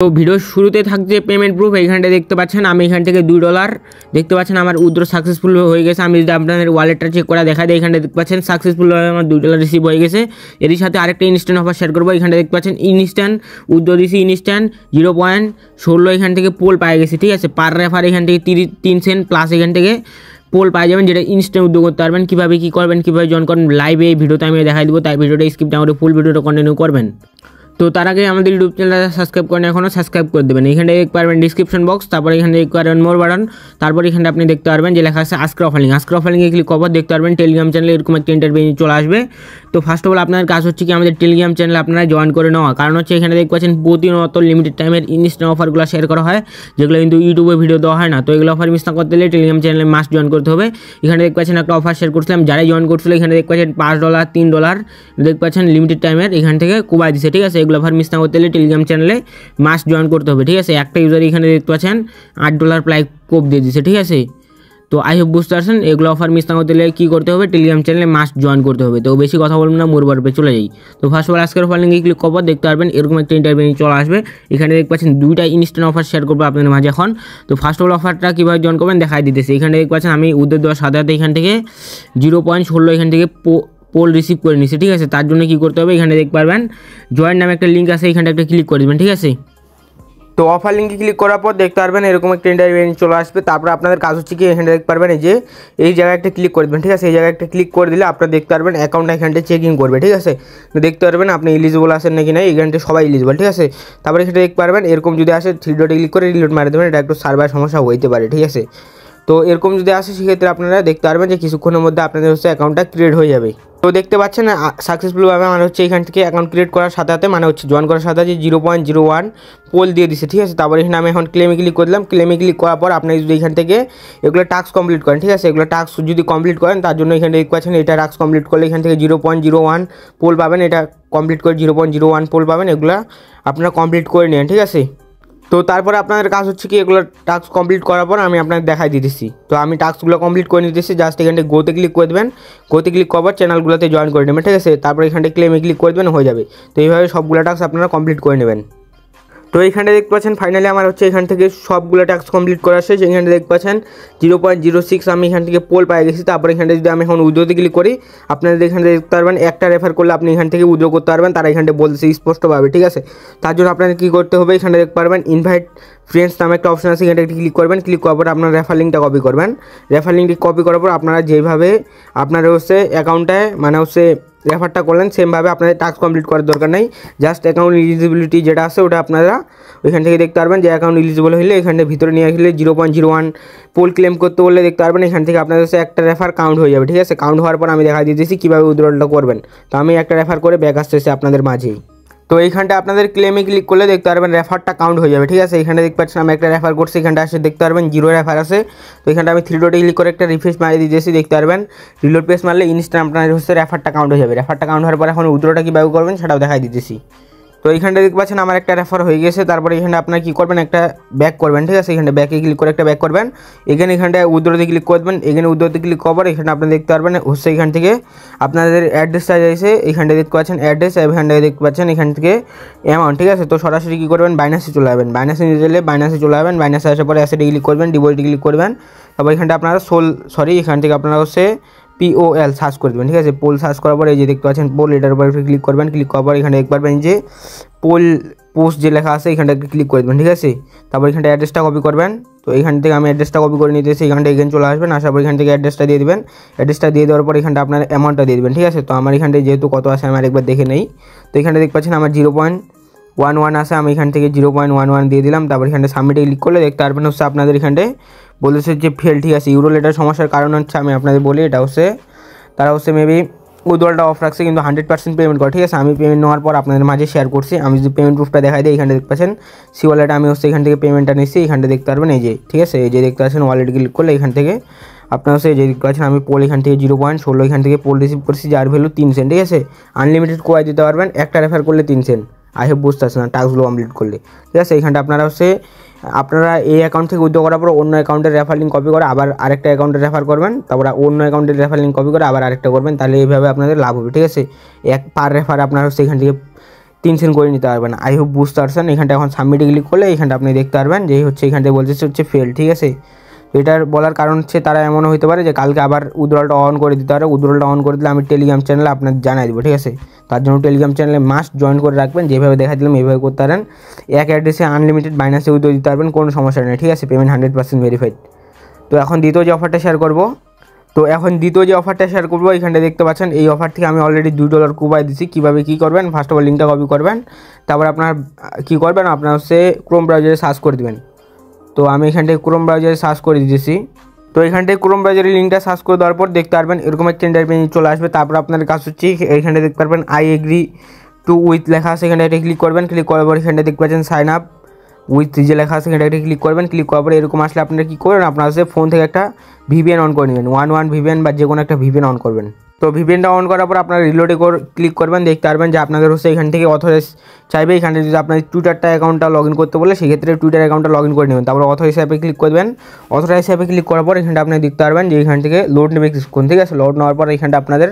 তো ভিডিও শুরুতে থাকছে পেমেন্ট প্রুফ। এইখানটা দেখতে পাচ্ছেন আমি এখান থেকে $2 দেখতে পাচ্ছেন আমার উইথড্র সাকসেসফুল হয়ে গেছে। আমি যদি আপনাদের ওয়ালেটটা চেক করে দেখা দিই, এখানে দেখতে পাচ্ছেন সাকসেসফুলভাবে আমার $2 রিসিভ হয়ে গেছে। এর সাথে আরেকটা ইনস্ট্যান্ট অফার শেয়ার করবো। এখানে দেখতে পাচ্ছেন ইনস্ট্যান্ট উইথড্র দিছি, ইনস্ট্যান্ট 0.16 এখান থেকে পোল পাই গেছে। ঠিক আছে, পার রেফার এখান থেকে 3 সেন্ট প্লাস এখান থেকে পোল পাই যাবেন, যেটা ইনস্ট্যান্ট উদ্যোগ করতে পারবেন। কীভাবে কী করবেন, কীভাবে জয়েন করবেন লাইভে এই ভিডিওতে আমি দেখাই দেবো, তাই ভিডিওটা স্কিপ না করে ফুল ভিডিওটা কন্টিনিউ করবেন। তো তার আগে আমাদের ইউটিউব চ্যানেলটা সাবস্ক্রাইব করেন, এখনও সাবস্ক্রাইব করে দেবেন। এখানে দেখতে পারবেন ডিসক্রিপশন বক্স, তারপরে এখানে দেখতে পারবেন মোর বাটন, তারপর এখানে আপনি দেখতে পারবেন যে লেখা আছে আজকের অফারিং। আজকের অফারিংয়ে ক্লিক করবার দেখতে পারবেন টেলিগ্রাম চ্যানেলে এরকম একটা ইন্টারভিউ চলে আসবে। তো ফার্স্ট অফ অল আপনার কাজ হচ্ছে কি আমাদের টেলিগ্রাম চ্যানেলে আপনারা জয়েন করে নেওয়া। কারণ হচ্ছে এখানে দেখতে পাচ্ছেন প্রতিনিয়ত লিমিটেড টাইমের ইনস্ট্যান্ট অফারগুলো শেয়ার করা হয়, যেগুলো কিন্তু ইউটিউবে ভিডিও দেওয়া হয় না। তো এগুলো অফার মিস না করতে হলে টেলিগ্রাম চ্যানেলে মাস্ট জয়েন করতে হবে। এখানে দেখতে পাচ্ছেন একটা অফার শেয়ার করছিলাম, যারাই জয়েন করছিল এখানে দেখতে পাচ্ছেন $5 $3 দেখতে পাচ্ছেন লিমিটেড টাইমের এখান থেকে কোবাই দিচ্ছে। ঠিক আছে, এগুলো অফার মিস না করতে হলে টেলিগ্রাম চ্যানেলে মাস্ট জয়েন করতে হবে। ঠিক আছে, একটা ইউজার এখানে দেখতে পাচ্ছেন $8 প্রায় কোপ দিয়ে দিচ্ছে। ঠিক আছে, তো আই হোপ বুঝতে পারছেন। এগুলো অফার মিস না করতে হলে কী করতে হবে, টেলিগ্রাম চ্যানেলে মাস্ট জয়েন করতে হবে। তো বেশি কথা বলবো না, মোর বারবে চলে যাই। তো ফার্স্ট অফ অল আজকের অফার লিঙ্কে ক্লিক করবো দেখতে পারবেন এরকম একটা ইন্টারভিউ চলে আসবে। এখানে দেখতে পাচ্ছেন 2টা ইনস্ট্যান্ট অফার শেয়ার করবো আপনাদের মাঝে এখন। তো ফার্স্ট অফ অল অফারটা কীভাবে জয়েন করবেন দেখাই দিতেছি। এখানে দেখতে পাচ্ছেন আমি উদ্যোগ দেওয়ার সাথে সাথে এখান থেকে 0.16 এখান থেকে পোল রিসিভ করে নিছি। ঠিক আছে, তার জন্য কী করতে হবে, এখানে দেখতে পারবেন জয়েন নামে একটা লিঙ্ক আছে, এখানটা একটা ক্লিক করে দেবেন। ঠিক আছে, তো অফার লিঙ্কে ক্লিক করার পর দেখতে পারবেন এরকম একটা ইন্টারভিউ চলে আসবে। তারপর আপনাদের কাজ হচ্ছে কি এখানে দেখতে পারবেন এই জায়গায় একটা ক্লিক করে দেবেন। ঠিক আছে, এই জায়গায় একটা ক্লিক করে দিলে আপনারা দেখতে পারবেন অ্যাকাউন্টটা এখানটা চেকিং করবে। ঠিক আছে, দেখতে পারবেন আপনি এলিজিবল আছেন নাকি না, এখানটা সবাই এলিজিবল। ঠিক আছে, তারপরে এখানে দেখতে পারবেন এরকম যদি আসে 3 ডটে ক্লিক করে রিলোড মারি দেবেন, এটা একটু সার্ভার সমস্যা হইতে পারে। ঠিক আছে, তো এরকম যদি আসে সেক্ষেত্রে আপনারা দেখতে পারবেন যে কিছুক্ষণের মধ্যে আপনাদের হচ্ছে অ্যাকাউন্টটা ক্রিয়েট হয়ে যাবে। তো দেখতে পাচ্ছেন সাকসেসফুলভাবে মানে হচ্ছে এখান থেকে অ্যাকাউন্ট ক্রিয়েট করার সাথে সাথে মানে হচ্ছে জয়েন করার সাথে সাথে 0.01 পোল দিয়ে দিচ্ছে। ঠিক আছে, তারপরে এখানে আমি এখন ক্লেমে ক্লিক করলাম। ক্লেমে ক্লিক করার পর আপনি যদি এখান থেকে এগুলো টাস্ক কমপ্লিট করেন, ঠিক আছে, এগুলো টাস্ক যদি কমপ্লিট করেন তার জন্য এখানে দেখতে পাচ্ছেন এটা টাস্ক কমপ্লিট করলে এখান থেকে 0.01 পোল পাবেন। এটা কমপ্লিট করে 0.01 পোল পাবেন, এগুলো আপনারা কমপ্লিট করে নেন। ঠিক আছে, তো তারপরে আপনাদের কাজ হচ্ছে কি এগুলো টাস্ক কমপ্লিট করার পর আমি আপনাকে দেখাই দিতেছি। তো আমি টাস্কগুলো কমপ্লিট করে নিতেছি, জাস্ট এখানে গোতে ক্লিক করে দেবেন। গোতে ক্লিক করার চ্যানেলগুলোতে জয়েন করে নেবেন। ঠিক আছে, তারপরে এখানে ক্লেমে ক্লিক করে দেবেন, হয়ে যাবে। তো এইভাবে সবগুলো টাস্ক আপনারা কমপ্লিট করে নেবেন। তো এইখানে দেখতে পাচ্ছেন ফাইনালি আমার হচ্ছে এখান থেকে সবগুলো টাস্ক কমপ্লিট করা শেষ। এখানে দেখতে পাচ্ছেন 0.06 আমি এখান থেকে পোল পাই গেছি। তারপরে এখানে যদি আমি এখন উইথড্রোতে ক্লিক করি, আপনাদের এখানে দেখতে পারবেন একটা রেফার করলে আপনি এখান থেকে উইথড্রো করতে পারবেন, তারা এখানে বলতেছে স্পষ্টভাবে। ঠিক আছে, তার জন্য আপনাদের কী করতে হবে, এখানে দেখতে পারবেন ইনভাইট ফ্রেন্ডস নামে একটা অপশন আছে, এখানে ক্লিক করবেন। ক্লিক করার পর আপনার রেফার লিঙ্কটা কপি করবেন। রেফার লিঙ্কটি কপি করার পর আপনারা যেভাবে আপনারা হচ্ছে অ্যাকাউন্টটায় মানে হচ্ছে রেফারটা করলেন সেমভাবে আপনাদের টাস্ক কমপ্লিট করার দরকার নেই। জাস্ট অ্যাকাউন্ট এলিজিবিলিটি যেটা আছে ওটা আপনারা ওইখান থেকে দেখতে পারবেন যে অ্যাকাউন্ট এলিজিবল হলে এখানে ভিতরে নিয়ে আসলে 0.01 পোল ক্লেম করতে বললে দেখতে পারবেন এখান থেকে আপনাদের হচ্ছে একটা রেফার কাউন্ট হয়ে যাবে। ঠিক আছে, কাউন্ট হওয়ার পর আমি দেখা দিতেছি কীভাবে উইথড্রলটা করবেন। তো আমি একটা রেফার করে ব্যাক আসতেছি আপনাদের মাঝেই। তো এইখানটা আপনাদের ক্লেমে ক্লিক করলে দেখতে পারবেন রেফারটা কাউন্ট হয়ে যাবে। ঠিক আছে, এখানে দেখতে পাচ্ছেন আমি একটা রেফার করছি, এখানটা আসে দেখতে পারবেন 0 রেফার আছে। তো এখানটা আমি 3 ডটে ক্লিক করে একটা রিফ্রেশ মারি দিয়েছি, দেখতে পারবেন রিলোড পেজ মারলে ইনস্ট্যান্ট আপনার হচ্ছে রেফারটা কাউন্ট হয়ে যাবে। রেফারটা কাউন্ট হওয়ার পর এখন উইথড্রটা কীভাবে করবেন সেটাও দেখাই দিতেছি। তো এইখানটা দেখতে পাচ্ছেন আমার একটা রেফার হয়ে গেছে। তারপরে এখানে আপনার কী করবেন, একটা ব্যাক করবেন। ঠিক আছে, এখানে ব্যাকে ক্লিক করে একটা ব্যাক করবেন। এখানটায় উইথড্রোতে ক্লিক করবেন। এখানে উইথড্রোতে ক্লিক করার এখানে আপনি দেখতে পারবেন হচ্ছে এখান থেকে আপনাদের অ্যাড্রেসটা যাইছে, এখানটা দেখতে পাচ্ছেন অ্যাড্রেস, এখানটায় দেখতে পাচ্ছেন এখান থেকে অ্যামাউন্ট। ঠিক আছে, তো সরাসরি কী করবেন, বাইনাসে চলে যাবেন। বাইনাসে নিয়ে গেলে বাইনাসে চলে যাবেন। বাইনাসে আসার পরে অ্যাসেটে ক্লিক করবেন, ডিপোজিটে ক্লিক করবেন। তারপর এখানটা আপনারা এখান থেকে আপনারা হচ্ছে POL সার্চ করে দেবেন। ঠিক আছে, পোল সার্চ করার পরে এই যে দেখতে পাচ্ছেন পোল, এটার উপর ক্লিক করবেন। ক্লিক করার পর এখানে দেখতে পারবেন যে পোল পোস্ট যে লেখা আছে এখানটা ক্লিক করে দেবেন। ঠিক আছে, তারপর এখানটা অ্যাড্রেসটা কপি করবেন। তো এখান থেকে আমি অ্যাড্রেসটা কপি করে নিতেছি, এখানটা এখানে চলে আসবেন। আসার পর এখান থেকে অ্যাড্রেসটা দিয়ে দেবেন। অ্যাড্রেসটা দিয়ে দেওয়ার পর এখানটা আপনার অ্যামাউন্টটা দিয়ে দেবেন। ঠিক আছে, তো আমার এখানটায় যেহেতু কত আছে আমি আরেকবার দেখে নেই। তো এখানে দেখতে পাচ্ছেন আমার 0.11 আছে, আমি এখান থেকে 0.11 দিয়ে দিলাম। তারপর এখানে সাবমিটে ক্লিক করলে দেখতে পারবেন হচ্ছে আপনাদের এখানটায় বলেছে যে ফেল। ঠিক আছে, ইউরো লেটার সমস্যার কারণ হচ্ছে আমি আপনাদের বলি এটা হচ্ছে তারা হচ্ছে মেবি উইথড্রলটা অফ রাখছে কিন্তু 100% পেমেন্ট করে। ঠিক আছে, আমি পেমেন্ট নেওয়ার পর আপনাদের মাঝে শেয়ার করছি। আমি যদি পেমেন্ট প্রুফটা দেখাই দিই, এখানে দেখতে পাচ্ছেন সি ওয়ালেটে আমি হচ্ছে এখান থেকে পেমেন্টটা নিচ্ছি। এখানটা দেখতে পারবেন এই যে, ঠিক আছে, এই যে দেখতে পাচ্ছেন ওয়ালেটে ক্লিক করলে এখান থেকে আপনার হচ্ছে এই যে দেখতে পাচ্ছেন আমি পোল এখান থেকে 0.16 এখান থেকে পোল রিসিভ করছি, যার ভ্যালু 3 সেন্ট। ঠিক আছে, আনলিমিটেড কোয়াই দিতে পারবেন, একটা রেফার করলে 3 সেন্ট। আই হোপ বুঝতে পারছেন না টাস্কগুলো কমপ্লিট করলে। ঠিক আছে, এখানটা আপনারা এই অ্যাকাউন্ট থেকে উইথড্র করার পর অন্য অ্যাকাউন্টের রেফার লিঙ্ক কপি করে আবার আরেকটা অ্যাকাউন্টে রেফার করবেন, তারপরে অন্য অ্যাকাউন্টের রেফার লিঙ্ক কপি করে আবার আরেকটা করবেন, তাহলে এইভাবে আপনাদের লাভ হবে। ঠিক আছে, পার রেফার আপনার হচ্ছে এখান থেকে 3 সেন্ট করে নিতে পারবেন। আই হোপ বুঝতে পারছেন। এখানটা এখন সাবমিটে ক্লিক করলে এখানটা আপনি দেখতে পারবেন যে হচ্ছে এখানটা বলতেছে হচ্ছে ফেল, ঠিক আছে। তো এটার বলার কারণ হচ্ছে তারা এমনও হতে পারে যে কালকে আবার উইথড্রলটা অন করে দিতে পারে। উইথড্রলটা অন করে দিলে আমি টেলিগ্রাম চ্যানেলে আপনাদের জানাই দেবো, ঠিক আছে। তার জন্য টেলিগ্রাম চ্যানেলে মাস্ট জয়েন করে রাখবেন। যেভাবে দেখা দিলাম এইভাবে করতে পারেন। এক অ্যাড্রেসে আনলিমিটেড বাইন্যান্সে উইথড্র দিতে পারবেন, কোনো সমস্যা নেই, ঠিক আছে। Payment 100% verified. তো এখন দ্বিতীয় যে অফারটা শেয়ার করবো, এখানটা দেখতে পাচ্ছেন এই অফার থেকে আমি অলরেডি $2 কুপাই দিচ্ছি। কীভাবে কী করবেন, ফার্স্ট অফ অল লিঙ্কটা কপি করবেন, তারপর আপনার কী করবেন, আপনার হচ্ছে ক্রোম ব্রাউজারে সার্চ করে দেবেন। তো আমি এখান থেকে ক্রোম ব্রাউজারে সার্চ করে দিতেছি। তো এখান থেকে ক্রোম ব্রাউজারের লিঙ্কটা সার্চ করে দেওয়ার পর দেখতে পারবেন এরকম একটা ইন্টারফেস চলে আসবে। তারপর আপনার কাজ হচ্ছে এখানে দেখতে পারবেন আই এগ্রি টু উইথ লেখা আছে, এখানে একটা ক্লিক করবেন। ক্লিক করার পর এখানে দেখতে পাচ্ছেন সাইন আপ উইথ যে লেখা আছে এখানে একটা ক্লিক করবেন। ক্লিক করার পরে এরকম আসলে আপনারা কী করবেন, আপনার হচ্ছে ফোন থেকে একটা ভিপিএন অন করে নেবেন, 11 ভিপিএন বা যে কোনো একটা ভিপিএন অন করবেন। তো ভিপিএনটা অন করার পর আপনার রিলোডে ক্লিক করবেন। দেখতে পারবেন যে আপনাদের হচ্ছে এখান থেকে অথরাইজ চাইবে। এখানে যদি আপনার টুইটারটা অ্যাকাউন্টটা লগ ইন করতে বলে সেক্ষেত্রে টুইটার অ্যাকাউন্টটা লগ ইন করে নেবেন। তারপর অথরাইজ অ্যাপে ক্লিক করবেন। অথরাইজ অ্যাপে ক্লিক করার পর এখানটা আপনি দেখতে পারবেন যে এখান থেকে লোড নেবে কিছুক্ষণ, ঠিক আছে। লোড নেওয়ার পর এখানটা আপনাদের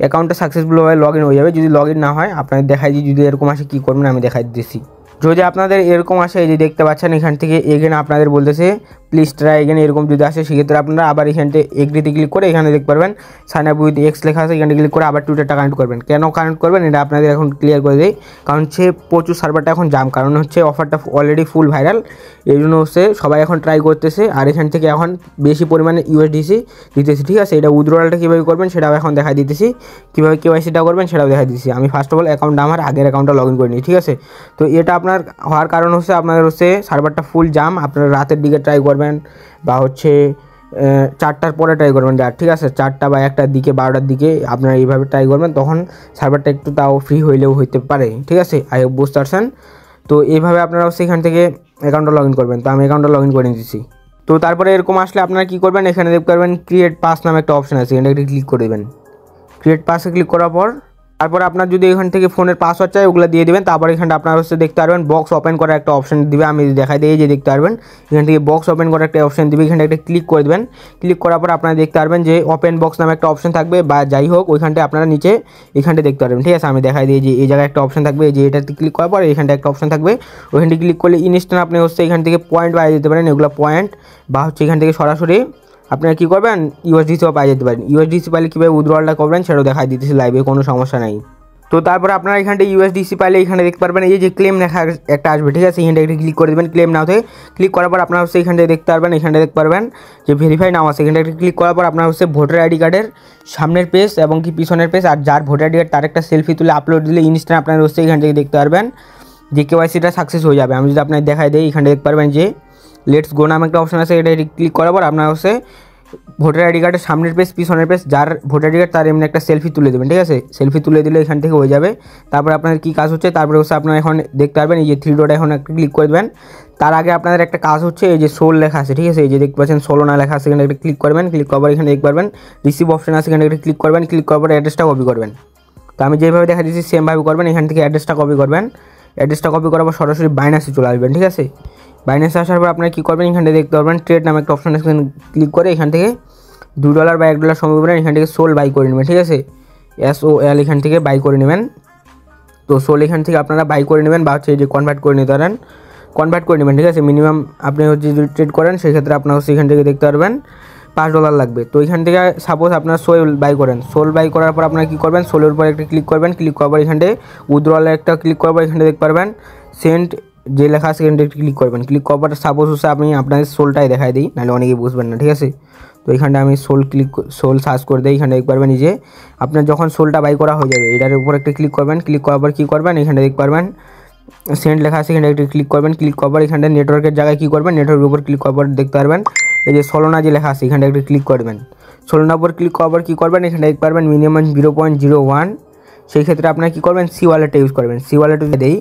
অ্যাকাউন্টটা সাকসেসফুলভাবে লগ ইন হয়ে যাবে। যদি লগ ইন না হয় আপনাদের দেখাই দিই, যদি এরকম আসে কী করবেন আমি দেখাই দিচ্ছি। যদি আপনাদের এরকম আসে, এই যে দেখতে পাচ্ছেন এখান থেকে এগেন আপনাদের বলতেছে প্লিজ ট্রাই এগেন, এরকম যদি আসে সেক্ষেত্রে আপনারা আবার এখানটা এগ্রিতে ক্লিক করে এখানে দেখতে পারবেন সাইন আপ উইথ এক্স লেখা আছে, এখানে ক্লিক করে আবার টুইটারটা কানেক্ট করবেন। কেন কানেক্ট করবেন এটা আপনাদের এখন ক্লিয়ার করে দেয়। কারণ হচ্ছে প্রচুর সার্ভারটা এখন জাম, কারণ হচ্ছে অফারটা অলরেডি ফুল ভাইরাল, এই জন্য হচ্ছে সবাই এখন ট্রাই করতেছে। আর এখান থেকে এখন বেশি পরিমাণে ইউএসডিসি দিতেছি, ঠিক আছে। এটা উইথড্রলটা কীভাবে করবেন সেটাও এখন দেখাই দিতেছি, কীভাবে কেওয়াইসিটা করবেন সেটাও দেখাই দিচ্ছি। আমি ফার্স্ট অফ অল অ্যাকাউন্টটা আমার আগের অ্যাকাউন্টটা লগ ইন করে নিই, ঠিক আছে। তো এটা আপনার হওয়ার কারণ হচ্ছে আপনাদের হচ্ছে সার্ভারটা ফুল জাম, আপনারা রাতের দিকে ট্রাই করবেন বা হচ্ছে 4টার পরে ট্রাই করবেন, যার ঠিক আছে 4টা বা 1টার দিকে 12টার দিকে আপনারা এইভাবে ট্রাই করবেন, তখন সার্ভারটা একটু তাও ফ্রি হইলেও হইতে পারে, ঠিক আছে। আই হোপ বুঝতে পারছেন। তো এইভাবে আপনারা হচ্ছে এখান থেকে অ্যাকাউন্টটা লগ ইন করবেন। তো আমি অ্যাকাউন্টটা লগ ইন করে দিচ্ছি। তো তারপরে এরকম আসলে আপনারা কী করবেন, এখানে দেখতে পারবেন ক্রিয়েট পাস নামে একটা অপশন আছে, এখানে একটা ক্লিক করে দেবেন। ক্রিয়েট পাসে ক্লিক করার পর তারপর আপনার যদি এখান থেকে ফোনের পাসওয়ার্ড চাই ওগুলো দিয়ে দেবেন। তারপর এখানটা আপনার হচ্ছে দেখতে পারবেন বক্স ওপেন করার একটা অপশন দিবে, আমি দেখাই দিই, যে দেখতে পারবেন এখান থেকে বক্স ওপেন করার একটা অপশন দিবে, এখানে একটা ক্লিক করে দেবেন। ক্লিক করার পর আপনারা দেখতে পারবেন যে ওপেন বক্স নামে একটা অপশন থাকবে বা যাই হোক, ওইখানটা আপনারা নিচে এখানটা দেখতে পারবেন, ঠিক আছে। আমি দেখাই দিই যে এই জায়গায় একটা অপশন থাকবে, যে এটাতে ক্লিক করার পর এখানটা একটা অপশন থাকবে, ওইখানটা ক্লিক করলে ইনস্ট্যান্ট আপনি হচ্ছে এখান থেকে পয়েন্ট পাই যেতে পারেন, এগুলো পয়েন্ট বা হচ্ছে এখান থেকে সরাসরি আপনারা কী করবেন ইউএসডিসিও পাই যেতে পারেন। ইউএসডিসি পাইলে কীভাবে উইথড্রলটা করবেন সেটাও দেখাই দিতেছি লাইভে, কোনো সমস্যা নাই। তো তারপরে আপনারা এখানটা ইউএসডিসি পাইলে এখানে দেখতে পারবেন এই যে ক্লেম লেখা একটা আসবে, ঠিক আছে। এখানটা একটা ক্লিক করে দেবেন, ক্লেম নাও থেকে ক্লিক করার পর আপনারা হচ্ছে এখানটা দেখতে পারবেন, এখানটা দেখতে পারবেন যে ভেরিফাই নাও আছে, এখানটা একটা ক্লিক করার পর আপনার হচ্ছে ভোটার আইডি কার্ডের সামনের পেজ এবং কি পিছনের পেজ, আর যার ভোটার আইডি কার্ড তার একটা সেলফি তুলে আপলোড দিলে ইনস্ট্যান্ট আপনারা হচ্ছে এখান থেকে দেখতে পারবেন যে কেওয়াইসিটা সাকসেস হয়ে যাবে। আমি যদি আপনাকে দেখাই দিই, এখানটা দেখতে পারবেন যে লেটস গো নামে একটা অপশন আছে, এটা ক্লিক করার পর আপনার হচ্ছে ভোটার আইডি কার্ডের সামনের পেজ পিছনের পেজ, যার ভোটার আইডি কার্ড তার এমনি একটা সেলফি তুলে দেবেন, ঠিক আছে। সেলফি তুলে দিলে এখান থেকে হয়ে যাবে। তারপরে আপনার কী কাজ হচ্ছে, তারপরে হচ্ছে আপনারা এখন দেখতে পারবেন এই যে 3 ডট এখন একটা ক্লিক করে দেবেন। তার আগে আপনাদের একটা কাজ হচ্ছে এই যে সোল লেখা আছে, ঠিক আছে, এই যে দেখতে পাচ্ছেন সোলোনা লেখা আছে, এখানে একটা ক্লিক করবেন। ক্লিক করার পর এখানে দেখতে পারবেন রিসিভ অপশন আছে, এখানে একটা ক্লিক করবেন। ক্লিক করার পর অ্যাড্রেসটা কপি করবেন। তো আমি যেভাবে দেখা দিচ্ছি সেমভাবে করবেন, এখান থেকে অ্যাড্রেসটা কপি করবেন। অ্যাড্রেসটা কপি করার পর সরাসরি বাইন্যান্সে চলে আসবেন, ঠিক আছে। বাইন্যান্সে আসার পর আপনারা কী করবেন, এখানে দেখতে পারবেন ট্রেড নামে একটা অপশন আছে, ক্লিক করে এখান থেকে $2 বা $1 সময় পাবেন, এখান থেকে সোল বাই করে নেবেন, ঠিক আছে। SOL এখান থেকে বাই করে নেবেন। তো সোল এখান থেকে আপনারা বাই করে নেবেন বা হচ্ছে এই যে কনভার্ট করে নিতে পারেন, কনভার্ট করে নেবেন, ঠিক আছে। মিনিমাম আপনি হচ্ছে যদি ট্রেড করেন সেক্ষেত্রে আপনার হচ্ছে এখান থেকে দেখতে পারবেন $5 লাগবে। তো এখান থেকে সাপোজ আপনার সোল বাই করেন, সোল বাই করার পর আপনারা কী করবেন, সোলের উপর একটা ক্লিক করবেন। ক্লিক করার পর এখানে উইথড্রলে একটা ক্লিক করার পর এখানে দেখতে পারবেন সেন্ট যে লেখা আছে এখানে ক্লিক করবেন। ক্লিক করার পর সাপোজ হচ্ছে আমি আপনাদের সোলটাই দেখাই দিই, নাহলে অনেকেই বুঝবেন না, ঠিক আছে। তো এখানটা আমি সোল সার্চ করে দিই, এখানে দেখতে পারবেন যে আপনার যখন সোলটা বাই করা হয়ে যাবে এটার উপর একটা ক্লিক করবেন। ক্লিক করার পর কী করবেন, এখানে দেখতে পারবেন সেন্ট লেখা আছে, এখানে একটা ক্লিক করবেন। ক্লিক করার পর এখানটা নেটওয়ার্কের জায়গায় কী করবেন, নেটওয়ার্কের উপর ক্লিক করার পর দেখতে পারবেন এই যে সোলোনা যে লেখা আছে এখানটা একটা ক্লিক করবেন। সোলোনার উপর ক্লিক করার পর কী করবেন, এখানে দেখতে পারবেন মিনিমাম 0.01, সেই ক্ষেত্রে আপনারা কী করবেন সি ওয়ালেটটা ইউজ করবেন। সি ওয়ালেটে দেই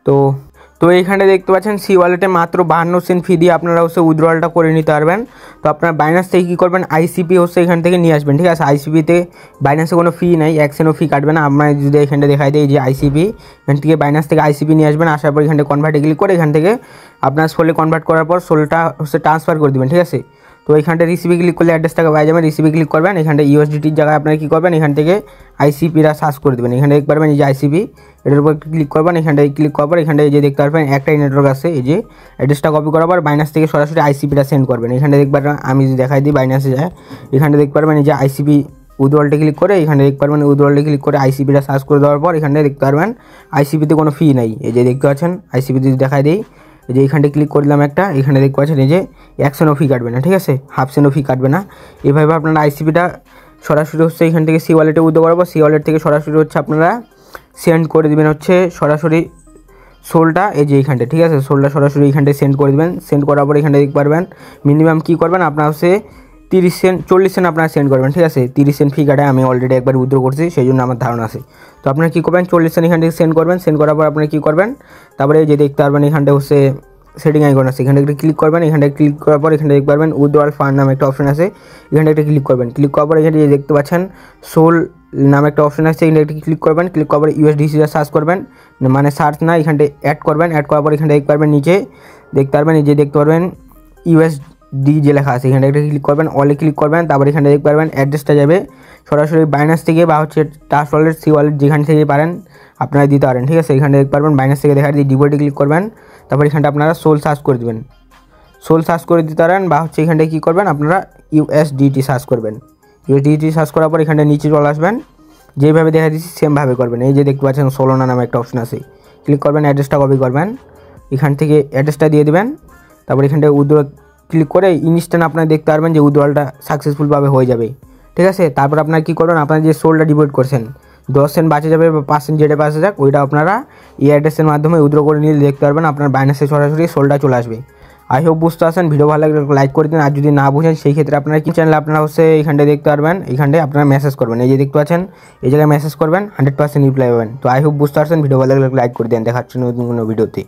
তো এইখানে দেখতে পাচ্ছেন সি ওয়ালেটে মাত্র 52 সেন্ট ফি দিয়ে আপনারা হচ্ছে উইথড্রলটা করে নিতে পারবেন। তো আপনারা বাইন্যান্স থেকে কী করবেন, আইসিপি হচ্ছে এখান থেকে নিয়ে আসবেন, ঠিক আছে। আইসিপিতে বাইন্যান্সে কোনো ফি নাই, 1 সেন্টও ফি কাটবে না। আমরা যদি এখানটা দেখাই দিই যে আইসিপি, এখান থেকে বাইন্যান্স থেকে আইসিপি নিয়ে আসবেন। আসার পর এখানে কনভার্টে ক্লিক করে এখান থেকে আপনার সোলে কনভার্ট করার পর সোলটা হচ্ছে ট্রান্সফার করে দেবেন, ঠিক আছে। তো এইখানটা রিসিভে ক্লিক করলে অ্যাড্রেসটাকে পাওয়া যাবে। রিসিভে ক্লিক করবেন, এখানটা ইউএসডিটির জায়গায় আপনারা কী করবেন, এখান থেকে আইসিপিটা সার্চ করে দেবেন। এখানে দেখতে পারবেন এই যে আইসিপি, এটার উপর ক্লিক করবেন। এখানটায় ক্লিক করার পর এখানটায় এই যে দেখতে পারবেন একটাই নেটওয়ার্ক আছে, এই যে অ্যাড্রেসটা কপি করার পর বাইনান্স থেকে সরাসরি আইসিপিটা সেন্ড করবেন। এখানে দেখতে পারবেন, আমি যদি দেখাই দিই বাইনান্সে যায়, এখানে দেখতে পারবেন এই যে আইসিপি উইথড্রলটা ক্লিক করে এখানে দেখতে পারবেন উইথড্রলটা ক্লিক করে আইসিপিটা সার্চ করে দেওয়ার পর এখানে দেখতে পারবেন আইসিপিতে কোনো ফি নেই। এই যে দেখতে পাচ্ছেন আইসিপিতে যদি দেখাই দিই, এই যে এখানটা ক্লিক করলাম একটা, এখানে দেখতে পাচ্ছেন এই যে 1 সেন্টও ফি কাটবে না, ঠিক আছে, হাফ সেন্টও ফি কাটবে না। এভাবে আপনারা আইসিপিটা সরাসরি হচ্ছে এখান থেকে সি ওয়ালেটে উইথড্র করবো, সি ওয়ালেট থেকে সরাসরি হচ্ছে আপনারা সেন্ড করে দেবেন হচ্ছে সরাসরি সোলটা, এই যে এইখানটা, ঠিক আছে, সোলটা সরাসরি এইখানটায় সেন্ড করে দেবেন। সেন্ড করার পর এখানটা দেখতে পারবেন মিনিমাম কী করবেন, আপনার হচ্ছে 30 সেন্ট 40 সেন্ট আপনারা সেন্ড করবেন, ঠিক আছে। 30 সেন্ট ফি কাটায় আমি অলরেডি একবার উইথড্র করছি, সেই জন্য আমার ধারণা আছে। তো আপনারা কী করবেন, 40 সেন্ট এখান থেকে সেন্ড করবেন। সেন্ড করার পর আপনারা কী করবেন, তারপরে এই যে দেখতে পারবেন এখানটা হচ্ছে সেটিং আইকন আছে, এখানে একটা ক্লিক করবেন। এখানটা ক্লিক করার পর এখানে দেখতে পারবেন উইথড্রল ফান্ড নামে একটা অপশন আছে, এখানটা একটা ক্লিক করবেন। ক্লিক করার পর এখানে দেখতে পাচ্ছেন সোল নামে একটা অপশন আছে, এখানে একটা ক্লিক করবেন। ক্লিক করার পর ইউএসডিসিটা সার্চ করবেন, মানে সার্চ না, এখানটা অ্যাড করবেন। অ্যাড করার পর এখানে দেখতে পারবেন নিচে দেখতে পারবেন এই যে দেখতে পারবেন ইউএসডি যে লেখা আছে, এখানে একটা ক্লিক করবেন, অলে ক্লিক করবেন। তারপর এখানে দেখতে পারবেন অ্যাড্রেসটা যাবে সরাসরি বাইনান্স থেকে বা হচ্ছে ট্রাস্ট ওয়ালেট, সি ওয়ালেট যেখান থেকে পারেন আপনারা দিতে পারেন, ঠিক আছে। এখানে দেখতে পারবেন বাইনান্স থেকে দেখা দিয়ে ডিপোজিটে ক্লিক করবেন। তারপর এখানটা আপনারা সোল সার্চ করে দেবেন, সোল সার্চ করে দিতে পারেন, বা হচ্ছে এখানটায় কী করবেন আপনারা ইউএসডিটি সার্চ করবেন। ইউএসডিটি সার্চ করার পর এখানটা নিচে চলে আসবেন, যেভাবে দেখা দিচ্ছি সেমভাবে করবেন। এই যে দেখতে পাচ্ছেন সোলোনা নামে একটা অপশন আছে, ক্লিক করবেন, অ্যাড্রেসটা কপি করবেন, এখান থেকে অ্যাড্রেসটা দিয়ে দেবেন। তারপর এখানটায় উইথড্র ক্লিক করে ইনস্ট্যান্ট আপনারা দেখতে পারবেন যে উইথড্রলটা সাকসেসফুলভাবে হয়ে যাবে, ঠিক আছে। তারপর আপনারা কী করবেন, আপনারা যে সোলটা ডিপোজিট করছেন 10 সেন্ট বাঁচে যাবে বা 5 সেন্ট যেটা বাঁচে যাক, ওইটা আপনারা এই অ্যাড্রেসের মাধ্যমে উইথড্র করে নিলে দেখতে পারবেন আপনার বাইনান্সে সরাসরি সোলটা চলে আসবে। আই হোপ বুঝতে পারছেন। ভিডিও ভালো লাগলে লাইক করে দিন, আর যদি না বুঝেন সেই ক্ষেত্রে আপনারা কি চ্যানেলে আপনারা হচ্ছে এইখানটায় দেখতে পারবেন, এইখানটায় আপনারা মেসেজ করবেন, এই যে দেখতে পাচ্ছেন এই জায়গায় মেসেজ করবেন, 100% রিপ্লাই পাবেন। তো আই হোপ বুঝতে পারছেন। ভিডিও ভালো লাগলে লাইক করে দেন, দেখাচ্ছেন নতুন কোনো ভিডিওতে।